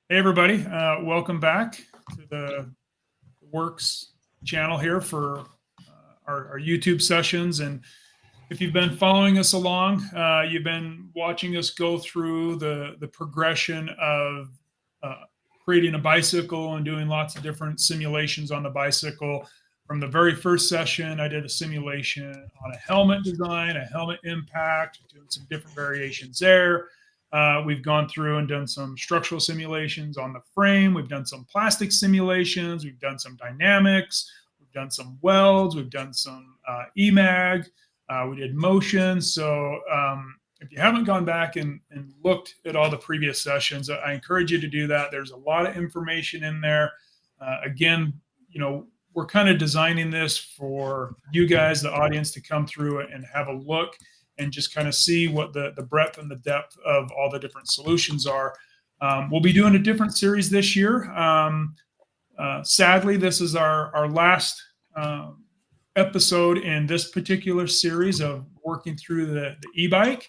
Hey, everybody. Welcome back to the Works channel here for our YouTube sessions. And if you've been following us along, you've been watching us go through the progression of uh, creating a bicycle and doing lots of different simulations on the bicycle. From the very first session, I did a simulation on a helmet design, a helmet impact, doing some different variations there. We've gone through and done some structural simulations on the frame. We've done some plastic simulations. We've done some dynamics. We've done some welds. We've done some EMAG. We did motion. So if you haven't gone back and looked at all the previous sessions, I encourage you to do that. There's a lot of information in there. Again, we're kind of designing this for you guys, the audience, to come through and have a look and just kind of see what the breadth and the depth of all the different solutions are. We'll be doing a different series this year. Sadly, this is our last episode in this particular series of working through the e-bike.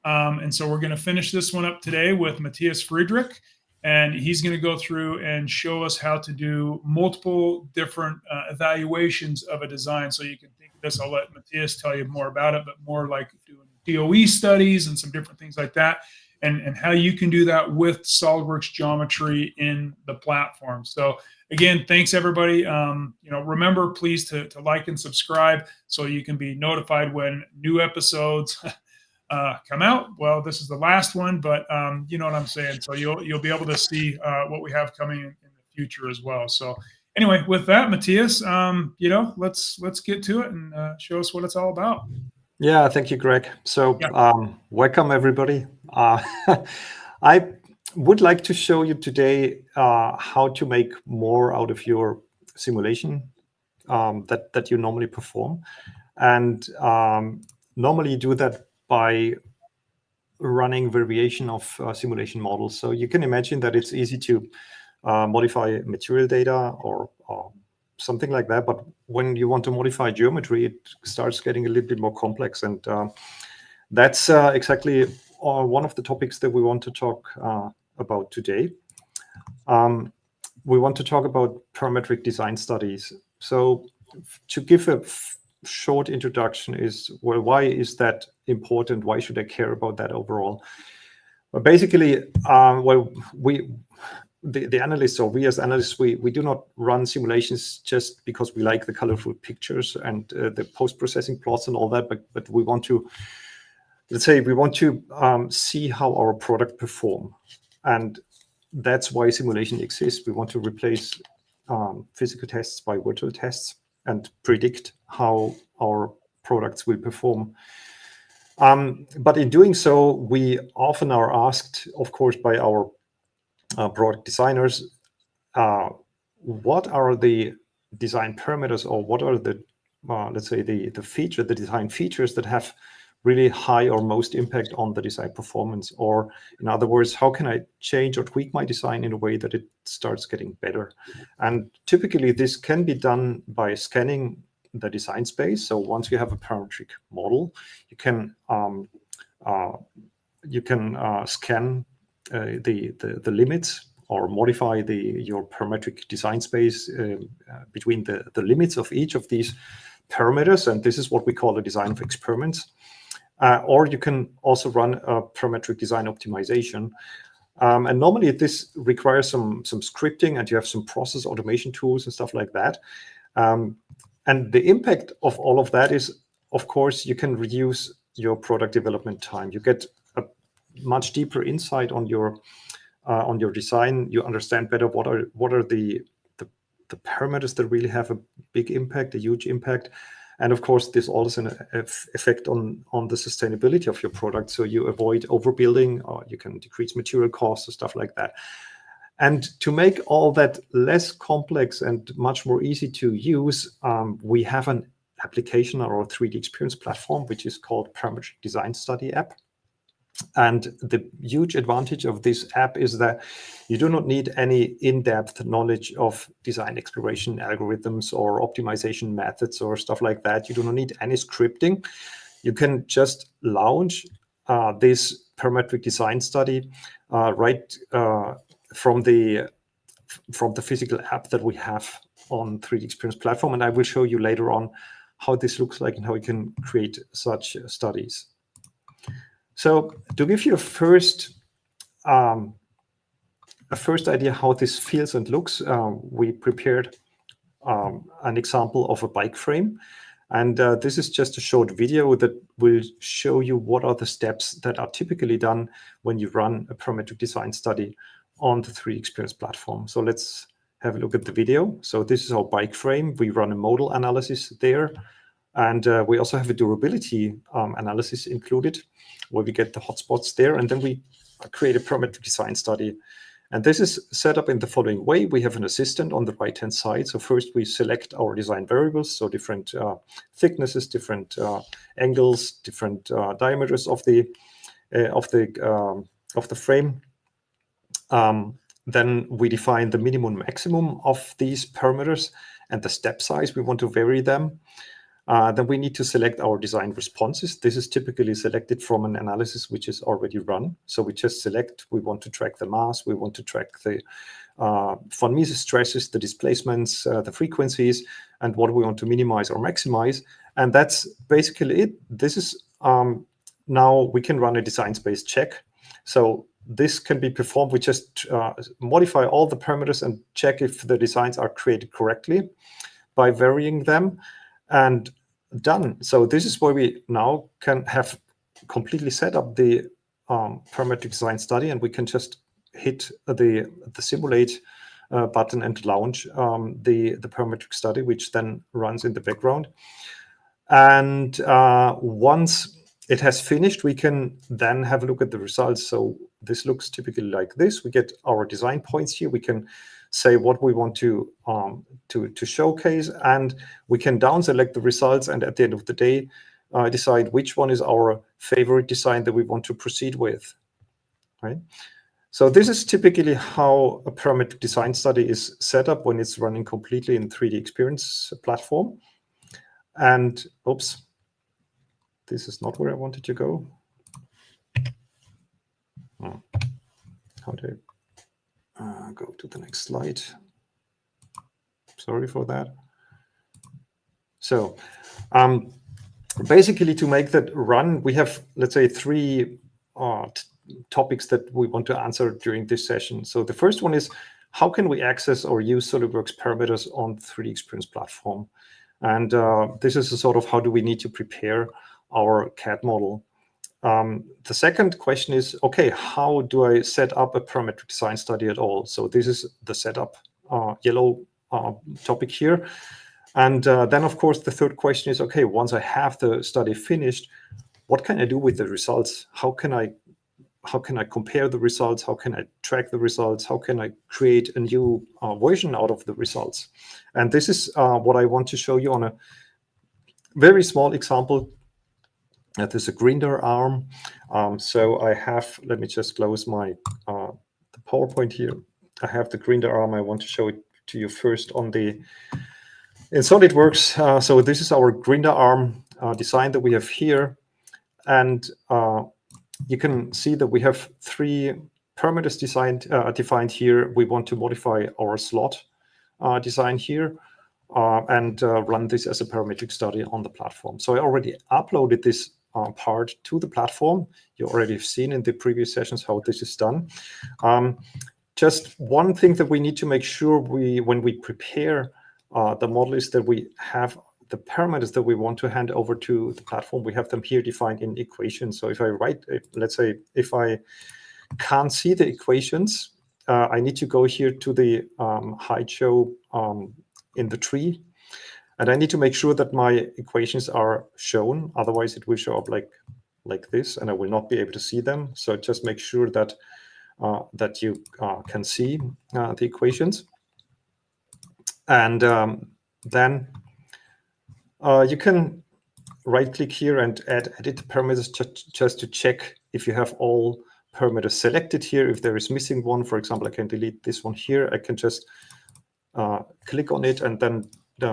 And so we're going to finish this one up today with Matthias Friedrich. And he's going to go through and show us how to do multiple different evaluations of a design. So you can think of this, I'll let Matthias tell you more about it, but more like doing DOE studies and some different things like that, and how you can do that with SolidWorks geometry in the platform. So again, thanks everybody. Remember, please to like and subscribe so you can be notified when new episodes come out. Well, this is the last one, but you know what I'm saying. So you'll be able to see what we have coming in the future as well. So anyway, with that, Matthias, let's get to it and show us what it's all about. Yeah, thank you, Greg. So welcome everybody. I would like to show you today how to make more out of your simulation that you normally perform, and normally you do that by running variation of simulation models. So you can imagine that it's easy to modify material data or something like that. But when you want to modify geometry, it starts getting a little bit more complex. And that's exactly one of the topics that we want to talk about today. We want to talk about parametric design studies. So to give a short introduction is, well, why is that important? Why should I care about that overall? Well, basically, the analysts, or we as analysts, we do not run simulations just because we like the colorful pictures and the post-processing plots and all that, but we want to, let's say, we want to see how our product perform. And that's why simulation exists. We want to replace physical tests by virtual tests and predict how our products will perform. But in doing so, we often are asked, of course, by our product designers, what are the design parameters, or what are the, let's say, the design features that have really high or most impact on the design performance? Or in other words, how can I change or tweak my design in a way that it starts getting better? And typically this can be done by scanning the design space. So once you have a parametric model, you can scan the limits, or modify your parametric design space between the limits of each of these parameters. And this is what we call a design of experiments. Or you can also run a parametric design optimization. And normally this requires some scripting, and you have some process automation tools and stuff like that. And the impact of all of that is, of course, you can reduce your product development time. You get a much deeper insight on your design. You understand better what are the parameters that really have a big impact, a huge impact. And of course, this also has an effect on the sustainability of your product. So you avoid overbuilding, or you can decrease material costs or stuff like that. And to make all that less complex and much more easy to use, we have an application, or a 3D experience platform, which is called Parametric Design Study app. And the huge advantage of this app is that you do not need any in-depth knowledge of design exploration algorithms or optimization methods or stuff like that. You do not need any scripting. You can just launch this parametric design study right from the physical app that we have on 3D Experience platform. And I will show you later on how this looks like and how you can create such studies. So to give you a first idea how this feels and looks, we prepared an example of a bike frame. And this is just a short video that will show you what are the steps that are typically done when you run a parametric design study on the 3D Experience platform. So let's have a look at the video. So this is our bike frame. We run a modal analysis there. And we also have a durability analysis included, where we get the hotspots there. And then we create a parametric design study. And this is set up in the following way. We have an assistant on the right-hand side. So first we select our design variables, so different thicknesses, different angles, different diameters of the frame. Then we define the minimum maximum of these parameters and the step size. We want to vary them. Then we need to select our design responses. This is typically selected from an analysis which is already run. So we just select, we want to track the mass, we want to track the von Mises stresses, the displacements, the frequencies, and what we want to minimize or maximize. And that's basically it. This is now we can run a design space check. So this can be performed. We just modify all the parameters and check if the designs are created correctly by varying them. And done. So this is where we now can have completely set up the parametric design study, and we can just hit the simulate button and launch the parametric study, which then runs in the background. And once it has finished, we can then have a look at the results. So this looks typically like this. We get our design points here. We can say what we want to showcase, and we can down select the results, and at the end of the day decide which one is our favorite design that we want to proceed with, right? So this is typically how a parametric design study is set up when it's running completely in 3D Experience platform. And oops, this is not where I wanted to go. How do I go to the next slide? Sorry for that. So basically, to make that run, we have, let's say, three topics that we want to answer during this session. So the first one is, how can we access or use SolidWorks parameters on the 3D Experience platform? And this is a sort of how do we need to prepare our CAD model. The second question is, okay, how do I set up a parametric design study at all? So this is the setup yellow topic here. And then, of course, the third question is, okay, once I have the study finished, what can I do with the results? How can I compare the results? How can I track the results? How can I create a new version out of the results? And this is what I want to show you on a very small example. That is a grinder arm. So I have, let me just close my the PowerPoint here. I have the grinder arm. I want to show it to you first in SolidWorks. So this is our grinder arm design that we have here. And you can see that we have three parameters defined here. We want to modify our slot design here and run this as a parametric study on the platform. So I already uploaded this part to the platform. You already have seen in the previous sessions how this is done. Just one thing that we need to make sure when we prepare the model is that we have the parameters that we want to hand over to the platform. We have them here defined in equations. So if I write, let's say, if I can't see the equations, I need to go here to the height show in the tree. And I need to make sure that my equations are shown. Otherwise, it will show up like this, and I will not be able to see them. So just make sure that that you can see the equations. And then you can right-click here and edit the parameters just to check if you have all parameters selected here. If there is missing one, for example, I can delete this one here. I can just click on it and then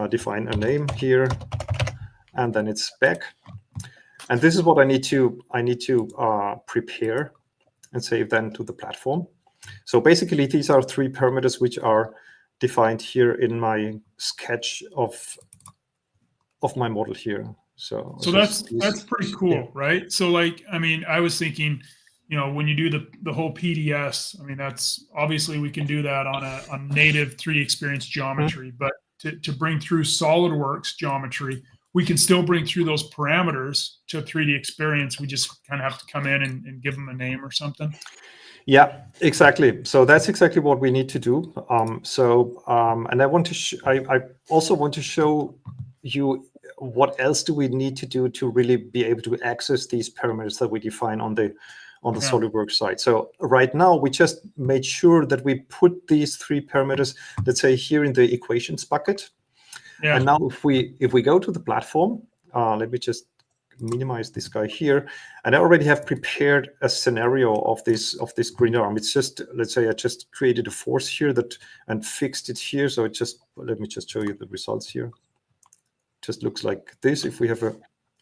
define a name here, and then it's back. And this is what I need to prepare and save then to the platform. So basically, these are 3 parameters which are defined here in my sketch of my model here. So that's pretty cool, right? So like, I mean, I was thinking, when you do the whole PDS, I mean, that's obviously we can do that on native 3D experience geometry, but to bring through SolidWorks geometry, we can still bring through those parameters to 3D experience. We just kind of have to come in and give them a name or something. Yeah, exactly. So that's exactly what we need to do. And I want to I also want to show you what else do we need to do to really be able to access these parameters that we define on the SolidWorks side. So right now we just made sure that we put these 3 parameters, let's say here in the equations bucket. Yeah. And now if we go to the platform, let me just minimize this guy here, and I already have prepared a scenario of this green arm. It's just, let's say I just created a force here and fixed it here. So let me just show you the results here. Just looks like this. If we have a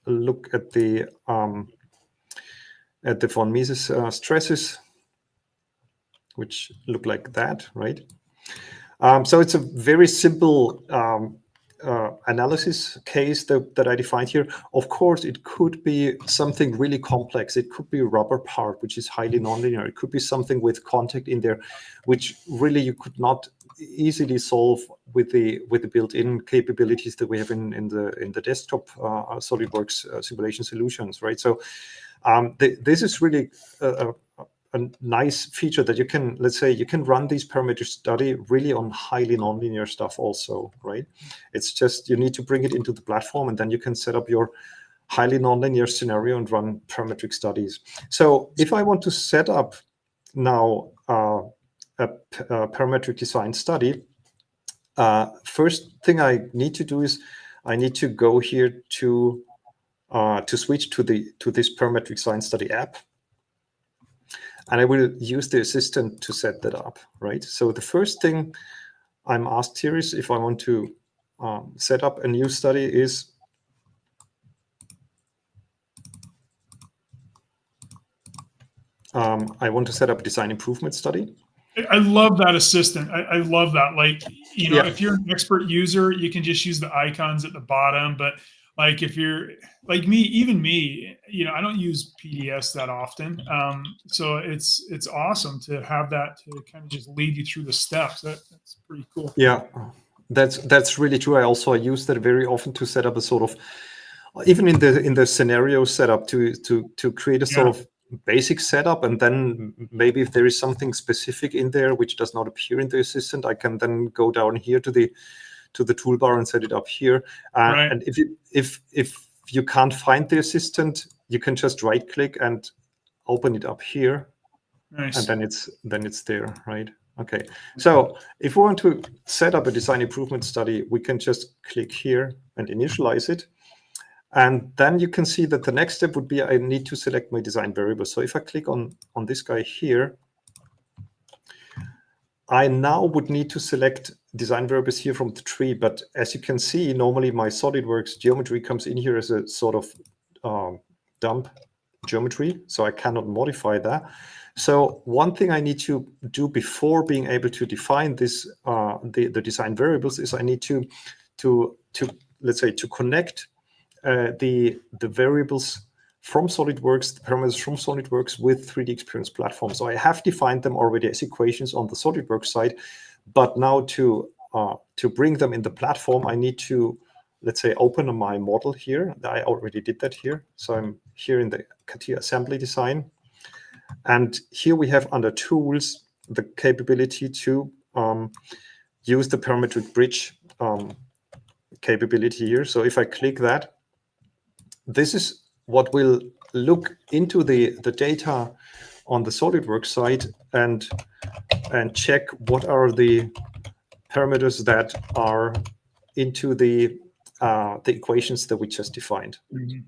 look at the von Mises stresses, which look like that, right? So it's a very simple analysis case that I defined here. Of course, it could be something really complex. It could be a rubber part, which is highly nonlinear. It could be something with contact in there, which really you could not easily solve with the built-in capabilities that we have in the desktop SolidWorks simulation solutions, right? So this is really a nice feature that you can, let's say, you can run these parameter study really on highly nonlinear stuff also, right? It's just you need to bring it into the platform, and then you can set up your highly nonlinear scenario and run parametric studies. So if I want to set up now a parametric design study, first thing I need to do is I need to go here to switch to this parametric design study app. And I will use the assistant to set that up, right? So the first thing I'm asked here is if I want to set up a new study is I want to set up a design improvement study. I love that assistant. I love that. Like, if you're an expert user, you can just use the icons at the bottom. But like if you're like me, even me, I don't use PDS that often. So it's awesome to have that to kind of just lead you through the steps. That's pretty cool. Yeah, that's really true. I also use that very often to set up a sort of, even in the scenario setup to create a sort of basic setup, and then maybe if there is something specific in there which does not appear in the assistant, I can then go down here to the toolbar and set it up here. Right. And if you can't find the assistant, you can just right click and open it up here. Nice. And then it's there, right? Okay. So if we want to set up a design improvement study, we can just click here and initialize it. And then you can see that the next step would be I need to select my design variable. So if I click on this guy here, I now would need to select design variables here from the tree. But as you can see, normally my SolidWorks geometry comes in here as a sort of dump geometry. So I cannot modify that. So one thing I need to do before being able to define this, the design variables, is I need to let's say to connect the variables from SolidWorks, the parameters from SolidWorks with 3D Experience Platform. So I have defined them already as equations on the SolidWorks side, but now to bring them in the platform, I need to, let's say, open my model here. I already did that here. So I'm here in the CATIA assembly design. And here we have under tools, the capability to use the parametric bridge capability here. So if I click that, this is what will look into the data on the SolidWorks side and check what are the parameters that are into the equations that we just defined. Mm-hmm.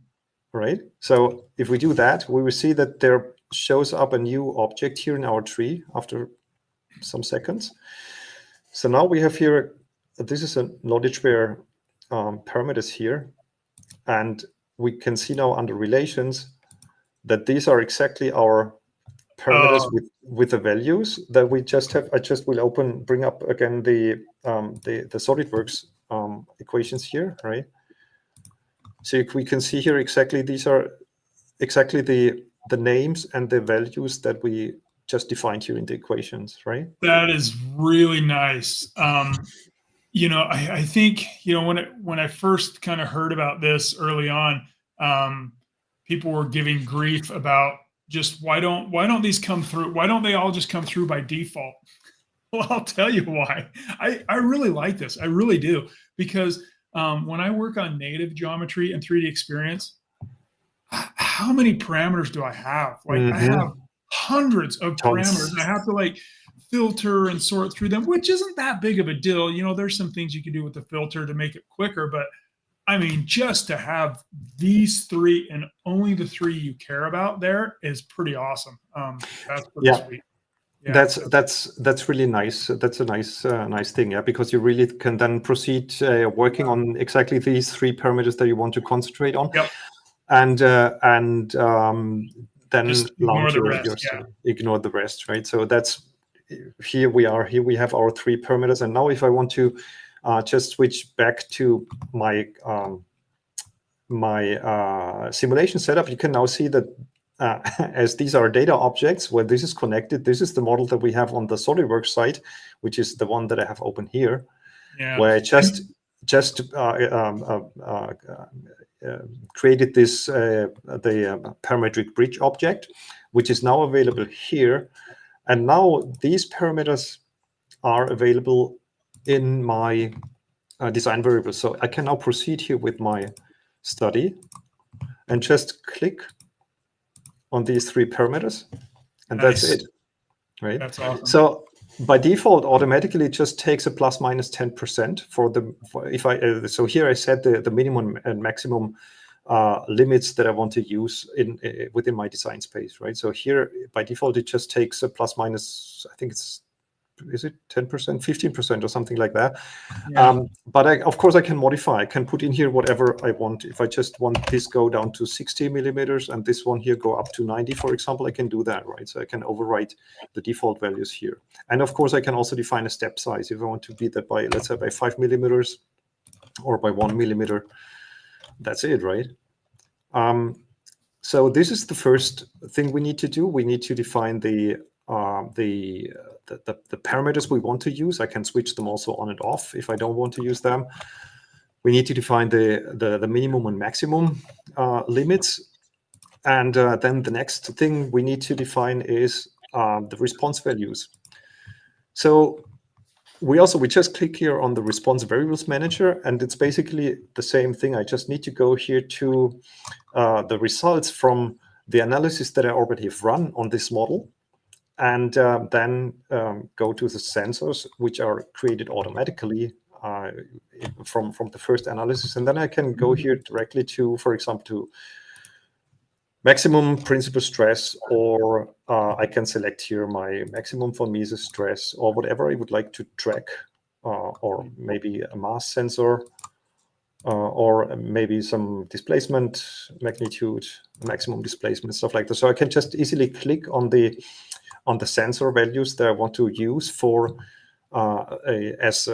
Right? So if we do that, we will see that there shows up a new object here in our tree after some seconds. So now we have here, this is a knowledge-aware parameters here. And we can see now under relations that these are exactly our parameters with the values that we just have. I just will bring up again the SolidWorks equations here, right? So we can see here exactly, these are exactly the names and the values that we just defined here in the equations, right? That is really nice. I think, when I first kind of heard about this early on, people were giving grief about just why don't these come through? Why don't they all just come through by default? Well, I'll tell you why. I really like this. I really do. Because when I work on native geometry and 3D experience, how many parameters do I have? Like I have hundreds of parameters. I have to filter and sort through them, which isn't that big of a deal. There's some things you can do with the filter to make it quicker, but I mean, just to have these 3 and only the 3 you care about there is pretty awesome. That's pretty sweet. Yeah. That's really nice. That's a nice thing, yeah, because you really can then proceed working on exactly these 3 parameters that you want to concentrate on. Yep. And then just launch your study. Ignore the rest, right? So that's here we have our 3 parameters, and now if I want to just switch back to my simulation setup, you can now see that as these are data objects, where this is connected, this is the model that we have on the SolidWorks site, which is the one that I have open here, where I just created this the parametric bridge object, which is now available here. And now these parameters are available in my design variables. So I can now proceed here with my study and just click on these 3 parameters, and that's it, right? That's awesome. So by default, automatically it just takes a plus minus 10% so here I set the minimum and maximum limits that I want to use within my design space, right? So here by default it just takes a plus minus, I think is it 10%, 15% or something like that. Yeah. But of course I can modify. I can put in here whatever I want. If I just want this go down to 60 millimeters and this one here go up to 90, for example, I can do that, right? So I can overwrite the default values here. And of course I can also define a step size if I want to be that by, let's say, by 5 millimeters or by 1 millimeter. That's it, right? So this is the first thing we need to do. We need to define the parameters we want to use. I can switch them also on and off if I don't want to use them. We need to define the minimum and maximum limits. And then the next thing we need to define is the response values. So we just click here on the response variables manager, and it's basically the same thing. I just need to go here to the results from the analysis that I already have run on this model, and then go to the sensors, which are created automatically from the first analysis. And then I can go here directly to, for example, to maximum principal stress, or I can select here my maximum von Mises stress, or whatever I would like to track, or maybe a mass sensor, or maybe some displacement magnitude, maximum displacement, stuff like that. So I can just easily click on the sensor values that I want to use for as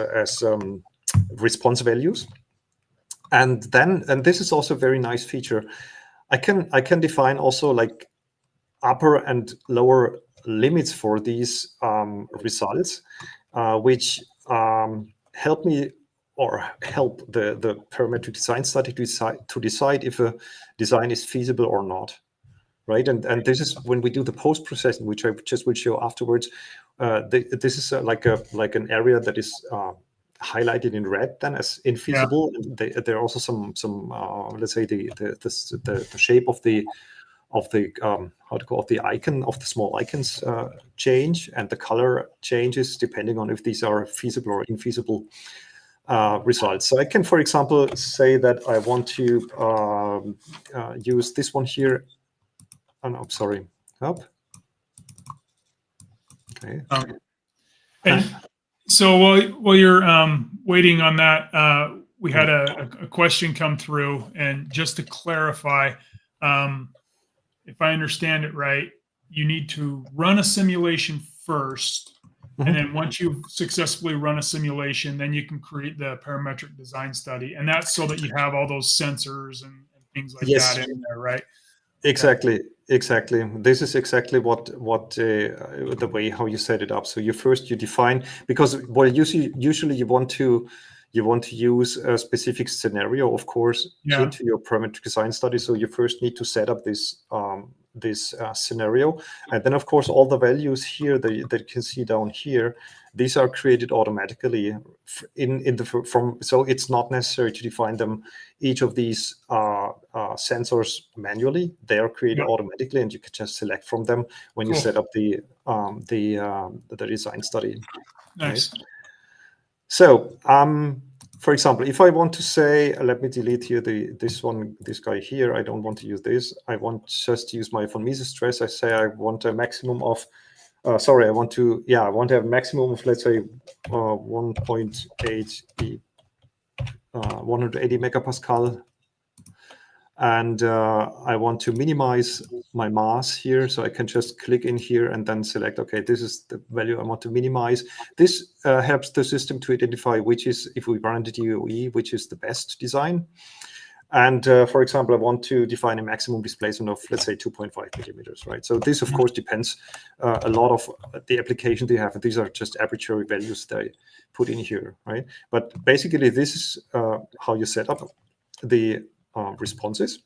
response values. And this is also a very nice feature. I can define also like upper and lower limits for these results, which help me or help the parametric design study to decide if a design is feasible or not, right? And this is when we do the post-processing, which I just will show afterwards. This is like an area that is highlighted in red then as infeasible. Yeah. There are also some let's say the shape of the the icon of the small icons change, and the color changes depending on if these are feasible or infeasible results. So I can, for example, say that I want to use this one here. Oh no, sorry. Up. Okay. And so while you're waiting on that, we had a question come through, and just to clarify, if I understand it right, you need to run a simulation first. And then once you've successfully run a simulation, then you can create the parametric design study. And that's so that you have all those sensors and things like Yes. that in there, right? Exactly. Exactly. This is exactly what the way how you set it up. So you define, because well, usually you want to use a specific scenario, of course, Yeah. into your parametric design study. So you first need to set up this scenario, and then of course all the values here that you can see down here, these are created automatically so it's not necessary to define them, each of these sensors manually. They are created automatically, and you can just select from them when you set up the design study. Nice. Right? So for example, if I want to say, let me delete here this guy here. I don't want to use this. I want just to use my von Mises stress. I say I want a maximum of, I want to have a maximum of, let's say, 1.8 180 megapascal. And I want to minimize my mass here, so I can just click in here and then select, okay, this is the value I want to minimize. This helps the system to identify which is, if we run the DOE, which is the best design. And for example, I want to define a maximum displacement of, let's say, 2.5 millimeters, right? So this, of course, depends a lot of the application they have. These are just arbitrary values they put in here, right? But basically, this is how you set up the responses.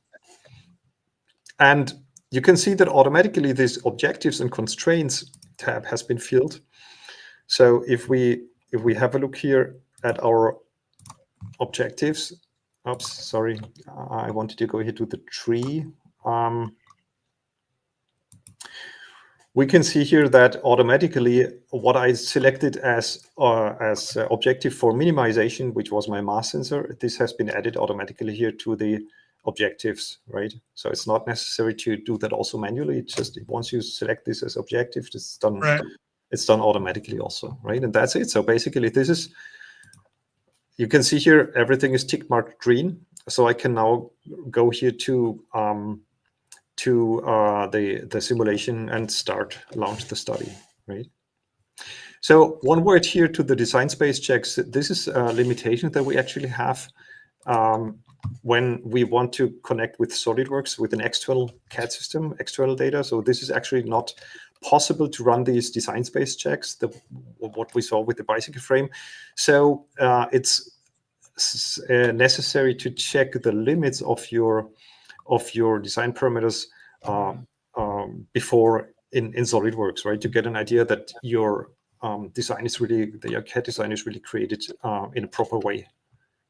And you can see that automatically this objectives and constraints tab has been filled. So if we have a look here at our objectives, oops, sorry, I wanted to go here to the tree. We can see here that automatically what I selected as objective for minimization, which was my mass sensor, this has been added automatically here to the objectives, right? So it's not necessary to do that also manually. It's just once you select this as objective, it's done. Right. It's done automatically also, right? And that's it. So basically, this is, you can see here everything is tick marked green. So I can now go here to the simulation and launch the study, right? So one word here to the design space checks. This is a limitation that we actually have when we want to connect with SolidWorks with an external CAD system, external data. So this is actually not possible to run these design space checks, what we saw with the bicycle frame. So it's necessary to check the limits of your design parameters before in SolidWorks, right? To get an idea that your design is really, your CAD design is really created in a proper way,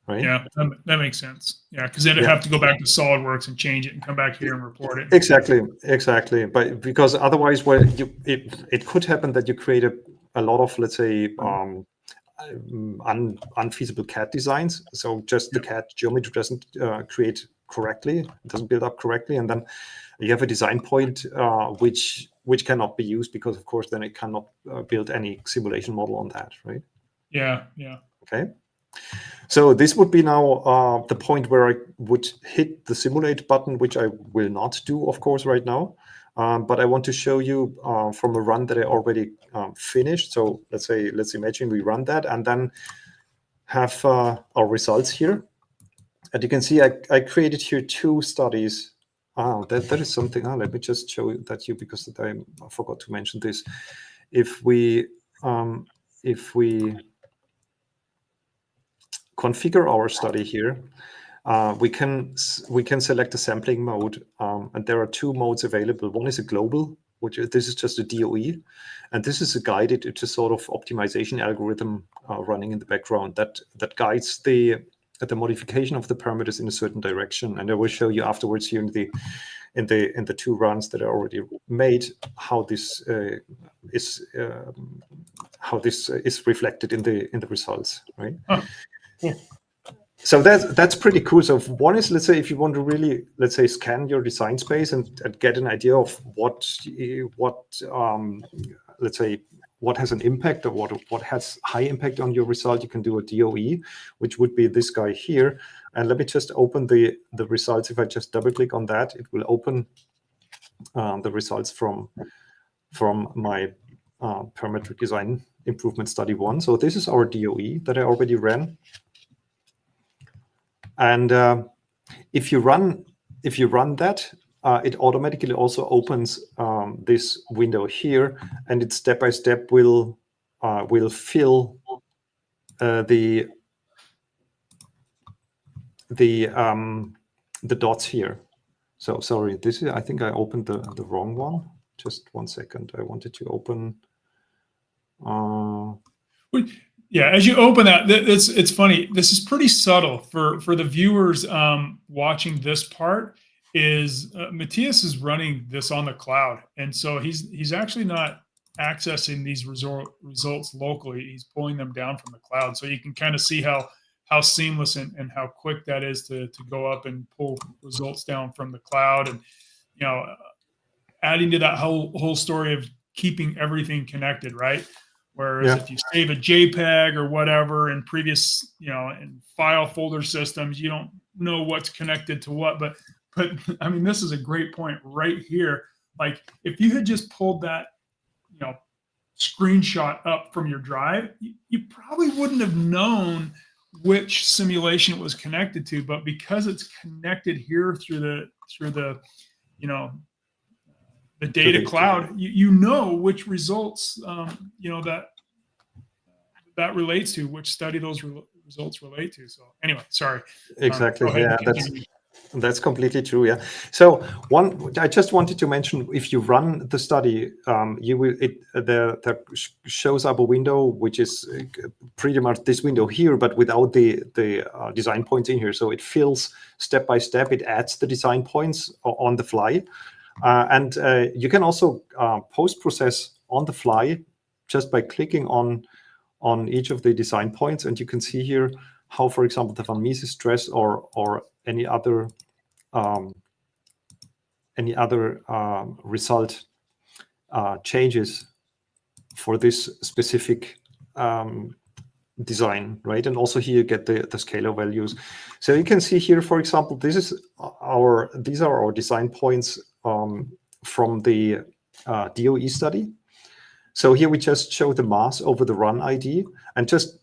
right? Yeah, that makes sense. Yeah, because then it'd have to go back to SolidWorks and change it and come back here and report it. Exactly. But because otherwise, well, it could happen that you create a lot of, let's say, unfeasible CAD designs. So just the CAD geometry doesn't create correctly, doesn't build up correctly, and then you have a design point which cannot be used, because of course then it cannot build any simulation model on that, right? Yeah. Okay. So this would be now the point where I would hit the simulate button, which I will not do, of course, right now. But I want to show you from a run that I already finished. So let's imagine we run that and then have our results here. And you can see I created here 2 studies. That is something. Let me just show that you, because I forgot to mention this. If we configure our study here, we can select a sampling mode, and there are 2 modes available. One is a global, which this is just a DOE, and this is a guided. It's a sort of optimization algorithm running in the background that guides the modification of the parameters in a certain direction. And I will show you afterwards here in the 2 runs that are already made how this is reflected in the results, right? Cool. So that's pretty cool. So one is, let's say, if you want to really, let's say, scan your design space and get an idea of what let's say, what has an impact or what has high impact on your result, you can do a DOE, which would be this guy here. And let me just open the results. If I just double click on that, it will open the results from from my parametric design improvement study 1. So this is our DOE that I already ran. And if you run that, it automatically also opens this window here, and it step by step will fill the dots here. So sorry, this is, I think I opened the wrong one. Just 1 second. I wanted to open. Yeah, as you open that, it's funny. This is pretty subtle for the viewers watching this part. Is Matthias is running this on the cloud, and so he's actually not accessing these results locally. He's pulling them down from the cloud, so you can kind of see how seamless and how quick that is to go up and pull results down from the cloud, and adding to that whole story of keeping everything connected, right? Whereas if you save a JPEG or whatever in previous, in file folder systems, you don't know what's connected to what. But I mean, this is a great point right here. Like if you had just pulled that, screenshot up from your drive, you probably wouldn't have known which simulation it was connected to. But because it's connected here through the the data cloud, you know which results that relates to, which study those results relate to. So anyway, sorry. Exactly. Yeah, that's completely true. Yeah. So I just wanted to mention, if you run the study, there shows up a window which is pretty much this window here, but without the design points in here. So it fills step by step. It adds the design points on the fly. And you can also post-process on the fly just by clicking on each of the design points, and you can see here how, for example, the von Mises stress or any other result changes for this specific design, right? And also here you get the scalar values. So you can see here, for example, these are our design points from the DOE study. So here we just show the mass over the run ID, and just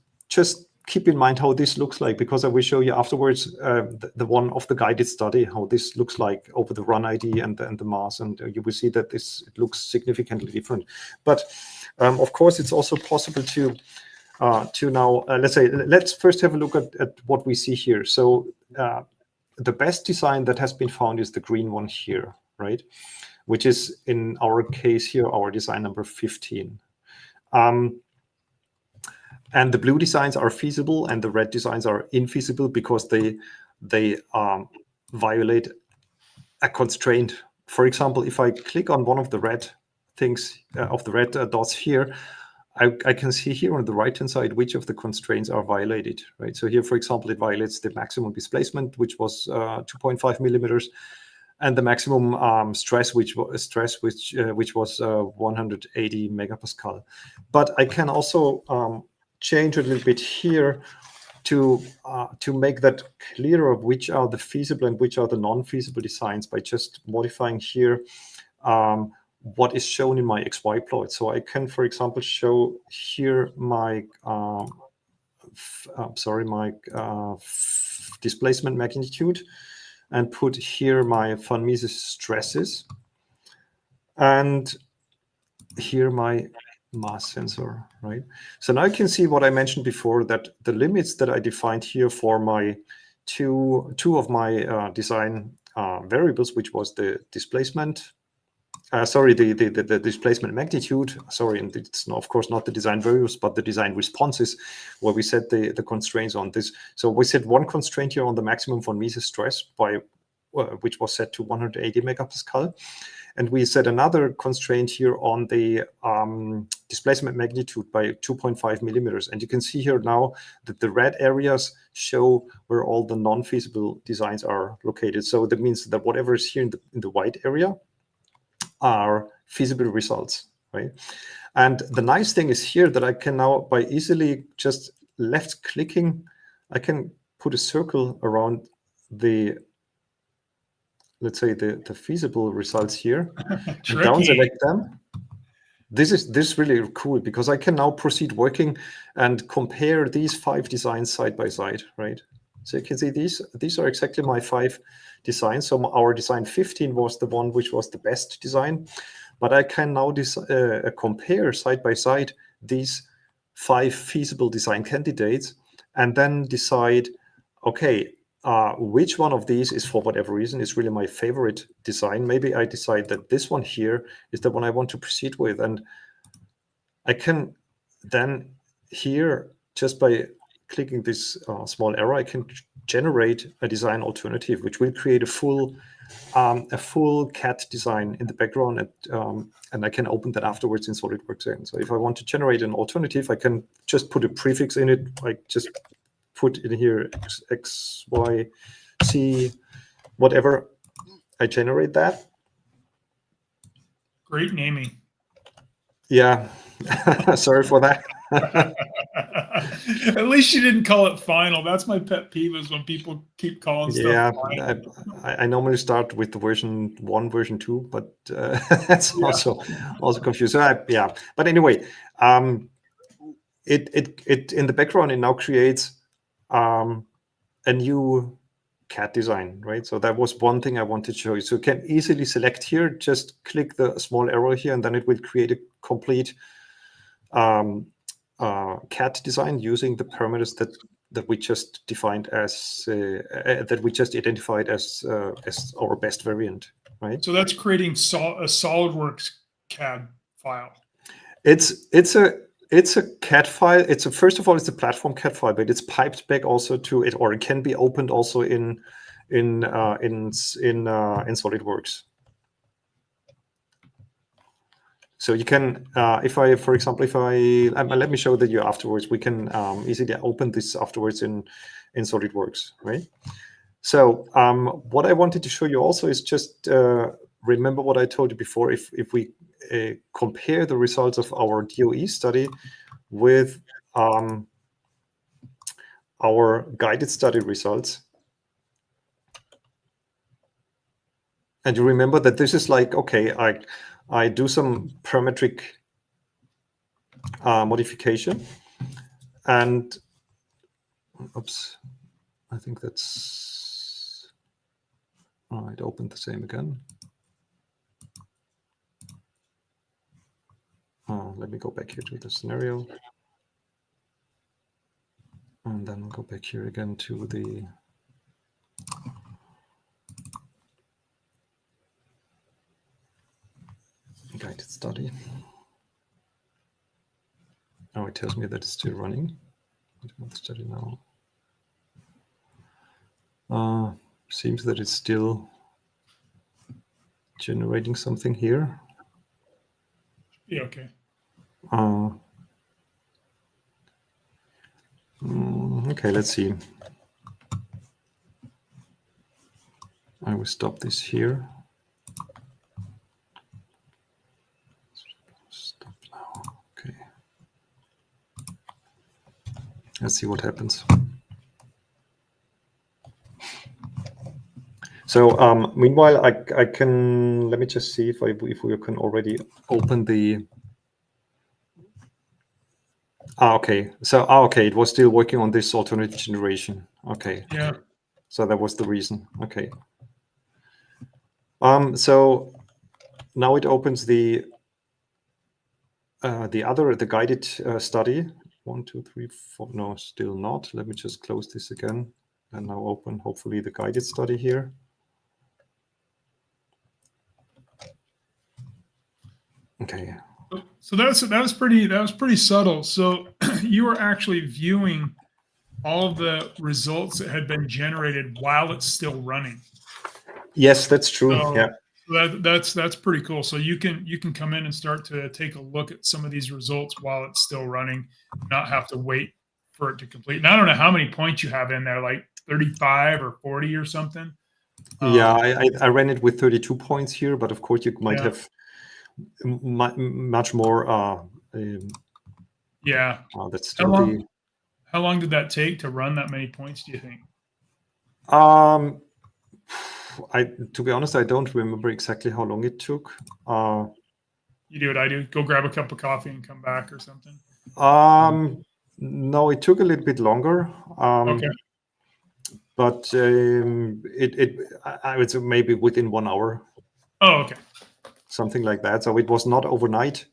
keep in mind how this looks like, because I will show you afterwards the one of the guided study, how this looks like over the run ID and the mass, and you will see that it looks significantly different. But of course, it's also possible to now, let's first have a look at what we see here. So the best design that has been found is the green one here, right? Which is, in our case here, our design number 15. And the blue designs are feasible and the red designs are infeasible because they violate a constraint. For example, if I click on one of the red things, of the red dots here, I can see here on the right-hand side which of the constraints are violated, right? So here, for example, it violates the maximum displacement, which was 2.5 millimeters, and the maximum stress, which was 180 megapascal. But I can also change a little bit here to make that clearer of which are the feasible and which are the non-feasible designs by just modifying here what is shown in my XY plot. So I can, for example, show here my displacement magnitude, and put here my von Mises stresses, and here my mass sensor, right? So now you can see what I mentioned before, that the limits that I defined here for my two of my design variables, which was the displacement, the displacement magnitude, and it's of course not the design variables, but the design responses, where we set the constraints on this. So we set one constraint here on the maximum von Mises stress which was set to 180 megapascal. And we set another constraint here on the displacement magnitude by 2.5 millimeters. And you can see here now that the red areas show where all the non-feasible designs are located. So that means that whatever is here in the white area are feasible results, right? And the nice thing is here that I can now, by easily just left clicking, I can put a circle around the, let's say, the feasible results here, and down select them. this is really cool because I can now proceed working and compare these 5 designs side by side, right? So you can see these are exactly my 5 designs. So our design 15 was the one which was the best design, but I can now compare side by side these 5 feasible design candidates and then decide, okay, which one of these is, for whatever reason, is really my favorite design. Maybe I decide that this one here is the one I want to proceed with. And I can then here, just by clicking this small arrow, I can generate a design alternative, which will create a full CAD design in the background, and I can open that afterwards in SolidWorks. So if I want to generate an alternative, I can just put a prefix in it, like just put in here X, Y, Z, whatever. I generate that. Great naming. Yeah, sorry for that. At least you didn't call it final. That's my pet peeve, is when people keep calling stuff final. I normally start with the version 1, version 2, but that's also confused. So yeah, but anyway, it in the background it now creates a new CAD design, right? So that was one thing I wanted to show you. So you can easily select here, just click the small arrow here, and then it will create a complete CAD design using the parameters that we just defined as that we just identified as our best variant, right? So that's creating a SolidWorks CAD file. It's a CAD file. First of all, it's a platform CAD file, but it's piped back also to it, or it can be opened also in SolidWorks. So you can, for example, let me show that you afterwards. We can easily open this afterwards in SolidWorks, right? So what I wanted to show you also is just remember what I told you before. If we compare the results of our DOE study with our guided study results, and you remember that this is like, okay, I do some parametric modification, and oops, I think that's it opened the same again. Let me go back here to the scenario, and then we'll go back here again to the guided study. Oh, it tells me that it's still running. I don't want to study now. Seems that it's still generating something here. Yeah, okay. Okay, let's see. I will stop this here. Stop now. Okay. Let's see what happens. So meanwhile, I can, let me just see if we can already open the. Okay. So okay, it was still working on this alternative generation. Okay. Yeah. So that was the reason. Okay. So now it opens the guided study. 1, 2, 3, 4. No, still not. Let me just close this again and now open hopefully the guided study here. Okay. So that was pretty subtle. So you were actually viewing all of the results that had been generated while it's still running. Yes, that's true. So, yeah. That's pretty cool. So you can come in and start to take a look at some of these results while it's still running, not have to wait for it to complete. And I don't know how many points you have in there, like 35 or 40 or something. Yeah, I ran it with 32 points here, but of course you might have much more. Yeah. That's still how long did that take to run that many points, do you think? To be honest, I don't remember exactly how long it took. You do what I do. Go grab a cup of coffee and come back or something. No, it took a little bit longer. Okay. But I would say maybe within 1 hour, Oh, okay. something like that. So it was not overnight.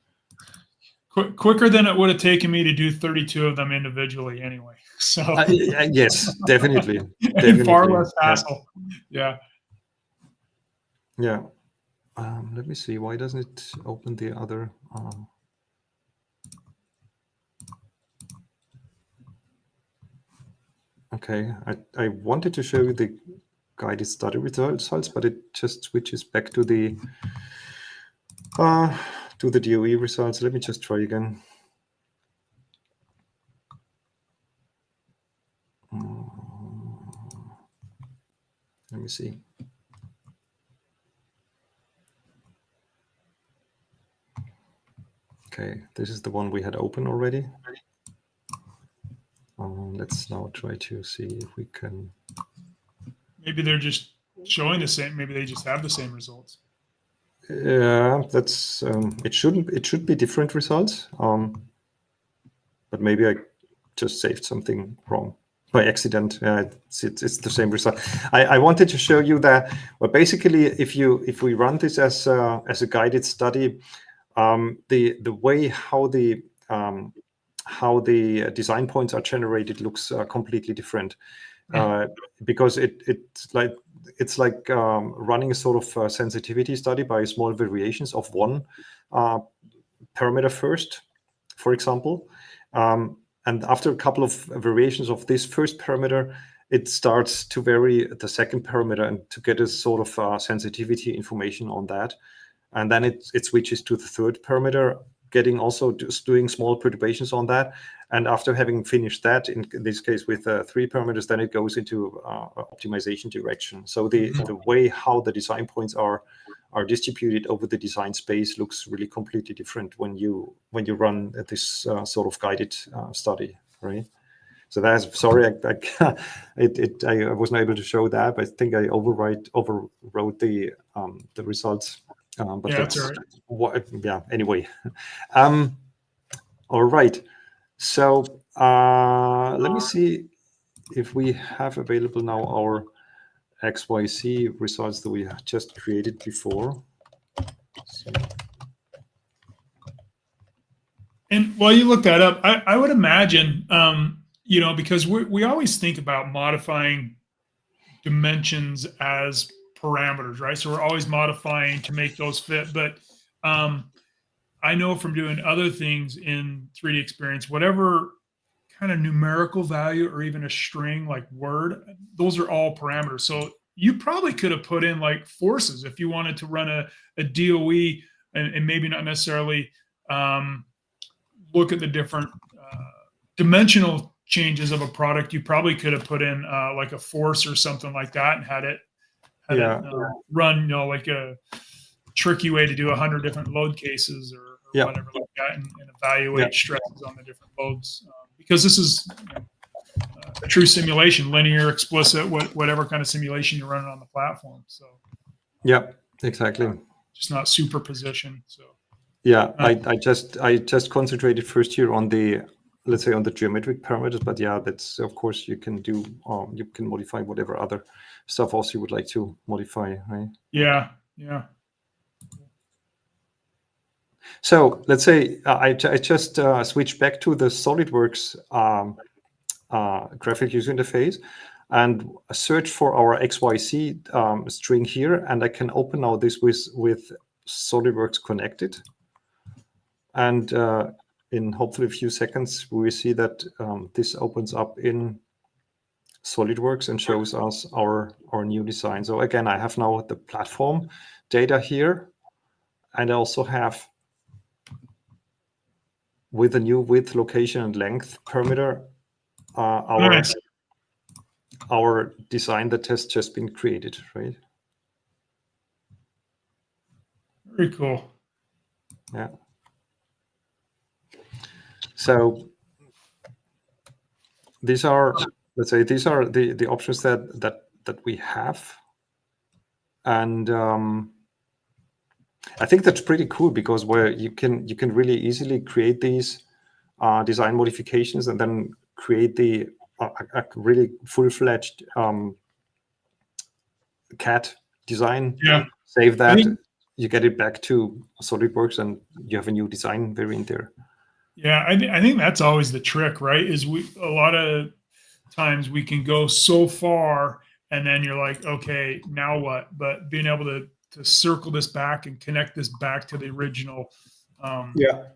Quicker than it would have taken me to do 32 of them individually anyway. So Yes, definitely. and far less hassle. Yeah. Yeah. Let me see. Why doesn't it open the other? Okay. I wanted to show you the guided study results, but it just switches back to the DOE results. Let me just try again. Let me see. Okay, this is the one we had open already. Let's now try to see if we can. Maybe they're just showing the same. Maybe they just have the same results. Yeah, that's it should be different results. But maybe I just saved something wrong by accident. It's the same result. I wanted to show you that. Well, basically, if we run this as a guided study, the way how the design points are generated looks completely different, because it's like running a sort of sensitivity study by small variations of one parameter first, for example. And after a couple of variations of this first parameter, it starts to vary the second parameter and to get a sort of sensitivity information on that. And then it switches to the third parameter, getting also just doing small perturbations on that. And after having finished that, in this case with 3 parameters, then it goes into optimization direction. So the way how the design points are distributed over the design space looks really completely different when you run this sort of guided study, right? So that's, sorry, I wasn't able to show that, but I think I overwrote the results. But Yeah, that's all right. what, yeah. Anyway, all right. So let me see if we have available now our XYZ results that we just created before. So. And while you look that up, I would imagine, because we always think about modifying dimensions as parameters, right? So we're always modifying to make those fit. But I know from doing other things in 3D experience, whatever kind of numerical value or even a string like word, those are all parameters. So you probably could have put in like forces if you wanted to run a DOE and maybe not necessarily look at the different dimensional changes of a product. You probably could have put in like a force or something like that and had it run, like a tricky way to do 100 different load cases or whatever like that, and evaluate stresses on the different loads. Because this is a true simulation, linear, explicit, whatever kind of simulation you're running on the platform. So yeah, exactly. Just not superposition. So yeah, I just concentrated first here on the, let's say, on the geometric parameters, but yeah, that's, of course, you can do, you can modify whatever other stuff also you would like to modify, right? Yeah. So let's say I just switch back to the SolidWorks graphic user interface and search for our XYZ string here, and I can open now this with SolidWorks connected. And in hopefully a few seconds, we will see that this opens up in SolidWorks and shows us our new design. So again, I have now the platform data here, and I also have, with the new width, location, and length parameter, our design that has just been created, right? Very cool. Yeah. So these are, let's say, these are the options that we have, and I think that's pretty cool, because where you can really easily create these design modifications and then create the a really full-fledged CAD design. Yeah. Save I that, think, you get it back to SolidWorks, and you have a new design variant there. yeah, I think that's always the trick, right? Is a lot of times we can go so far and then you're like, okay, now what? But being able to circle this back and connect this back to the original Yeah.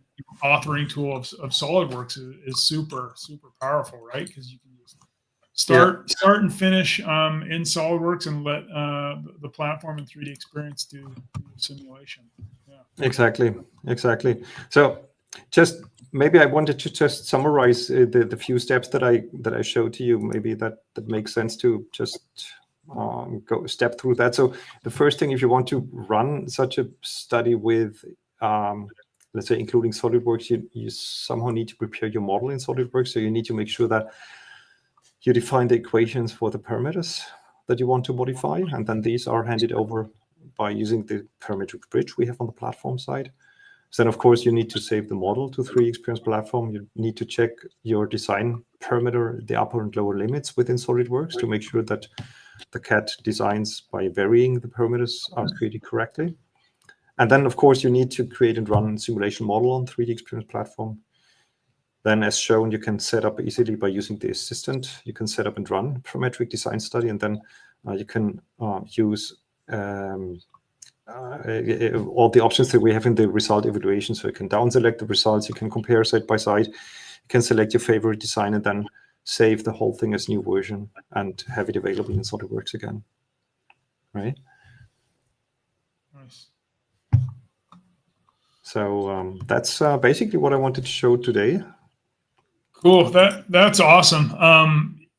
authoring tool of SolidWorks is super, super powerful, right? Because you can just Yeah. start and finish in SolidWorks and let the platform and 3D experience do the simulation. Yeah. Exactly. So just maybe I wanted to just summarize the few steps that I showed to you. Maybe that makes sense to just go step through that. So the first thing, if you want to run such a study with, let's say, including SolidWorks, you somehow need to prepare your model in SolidWorks. So you need to make sure that you define the equations for the parameters that you want to modify, and then these are handed over by using the parametric bridge we have on the platform side. So then, of course, you need to save the model to 3D Experience Platform. You need to check your design parameter, the upper and lower limits within SolidWorks, to make sure that the CAD designs by varying the parameters are created correctly. And then, of course, you need to create and run simulation model on 3D Experience Platform. Then, as shown, you can set up easily by using the assistant. You can set up and run parametric design study, and then you can use all the options that we have in the result evaluation. So you can down select the results, you can compare side by side, you can select your favorite design, and then save the whole thing as new version and have it available in SolidWorks again. Right? Nice. So that's basically what I wanted to show today. Cool. That's awesome. I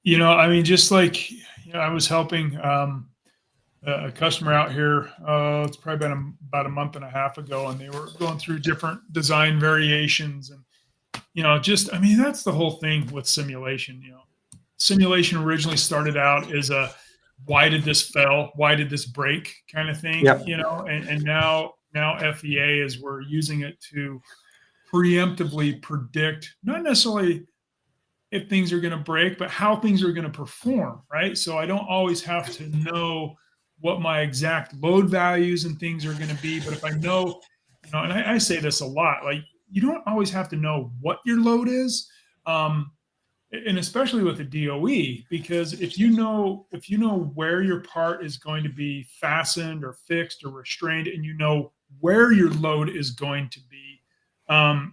mean, just like I was helping a customer out here. It's probably been about a month and a half ago, and they were going through different design variations, and I mean, that's the whole thing with simulation. Simulation originally started out as a why did this fail, why did this break kind of thing, Yep. and now FEA is we're using it to preemptively predict not necessarily if things are going to break, but how things are going to perform, right? So I don't always have to know what my exact load values and things are going to be, but if I know, and I say this a lot, like you don't always have to know what your load is, and especially with the DOE, because if you know where your part is going to be fastened or fixed or restrained, and you know where your load is going to be,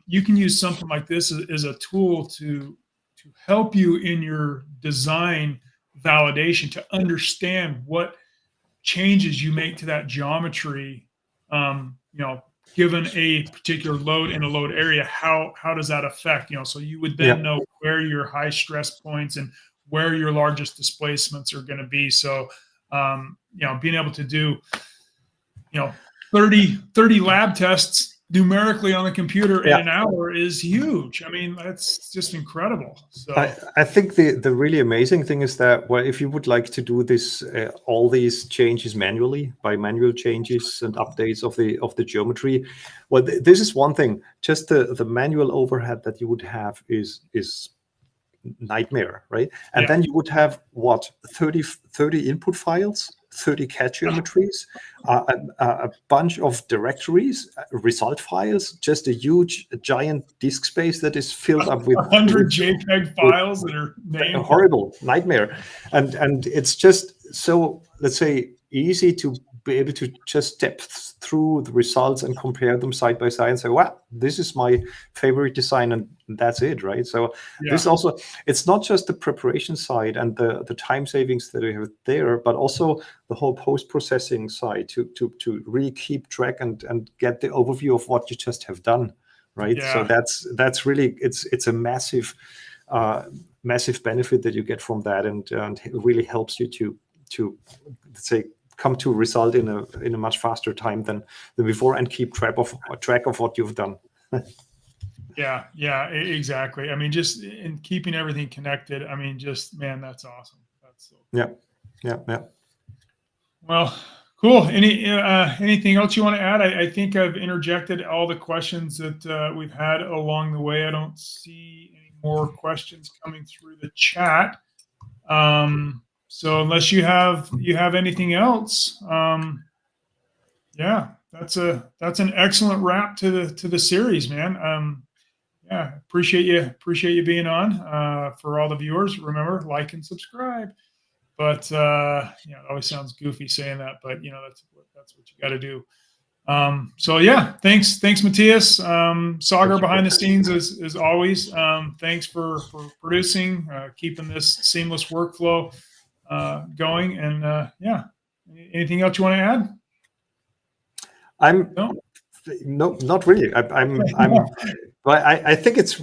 you can use something like this as a tool to help you in your design validation to understand what changes you make to that geometry, given a particular load in a load area, how does that affect, so you would then know where your high stress points and where your largest displacements are going to be. So, being able to do, 30 lab tests numerically on the computer in an hour is huge. I mean, that's just incredible. So I think the really amazing thing is that, well, if you would like to do this, all these changes manually by manual changes and updates of the geometry, well, this is one thing. Just the manual overhead that you would have is nightmare, right? And then you would have what 30 input files, 30 CAD geometries, a bunch of directories, result files, just a huge giant disk space that is filled up with 100 JPEG files that are named. A horrible nightmare. And it's just so, let's say, easy to be able to just step through the results and compare them side by side and say, wow, this is my favorite design, and that's it, right? So this also, it's not just the preparation side and the time savings that we have there, but also the whole post-processing side to really keep track and get the overview of what you just have done, right? So that's really, it's a massive benefit that you get from that, and it really helps you to let's say come to a result in a much faster time than before, and keep track of what you've done. Yeah, exactly. I mean, just in keeping everything connected. I mean, just man, that's awesome. That's so cool. Yeah. Well, Cool. Anything else you want to add? I think I've interjected all the questions that we've had along the way. I don't see any more questions coming through the chat. So unless you have anything else, yeah, that's an excellent wrap to the series, man. Yeah, appreciate you being on. For all the viewers, remember, like and subscribe. But it always sounds goofy saying that, but that's what you got to do. So yeah, thanks Matthias. Sagar behind the scenes as always. Thanks for producing, keeping this seamless workflow going. And yeah, anything else you want to add? No, not really. But I think it's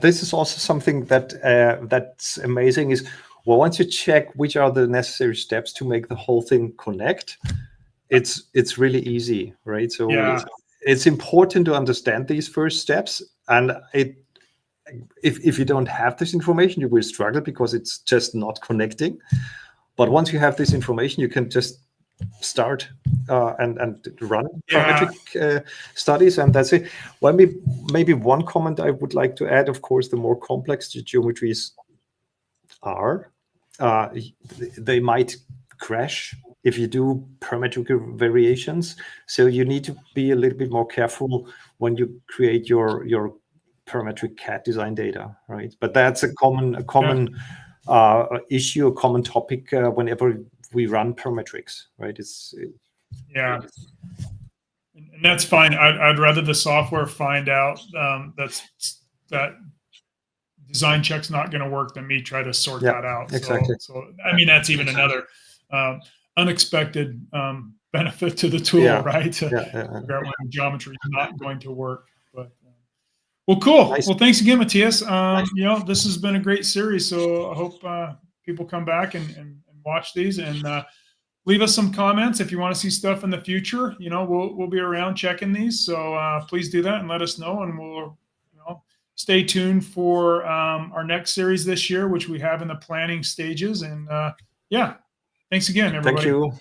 this is also something that's amazing is, well, once you check which are the necessary steps to make the whole thing connect, it's really easy, right? So yeah. it's important to understand these first steps, and if you don't have this information, you will struggle because it's just not connecting. But once you have this information, you can just start and run parametric studies, and that's it. Well, maybe one comment I would like to add, of course, the more complex the geometries are, they might crash if you do parametric variations. So you need to be a little bit more careful when you create your parametric CAD design data, right? But that's a common issue, a common topic whenever we run parametrics, right? And that's fine. I'd rather the software find out that design check's not going to work than me try to sort that out. Exactly. So I mean, that's even another unexpected benefit to the tool, right? To figure out when geometry is not going to work. But well, cool. Nice. Well, thanks again, Matthias. This has been a great series. So I hope people come back and watch these, and leave us some comments if you want to see stuff in the future. We'll be around checking these. So please do that and let us know, and we'll stay tuned for our next series this year, which we have in the planning stages. And yeah, thanks again, everybody. Thank you.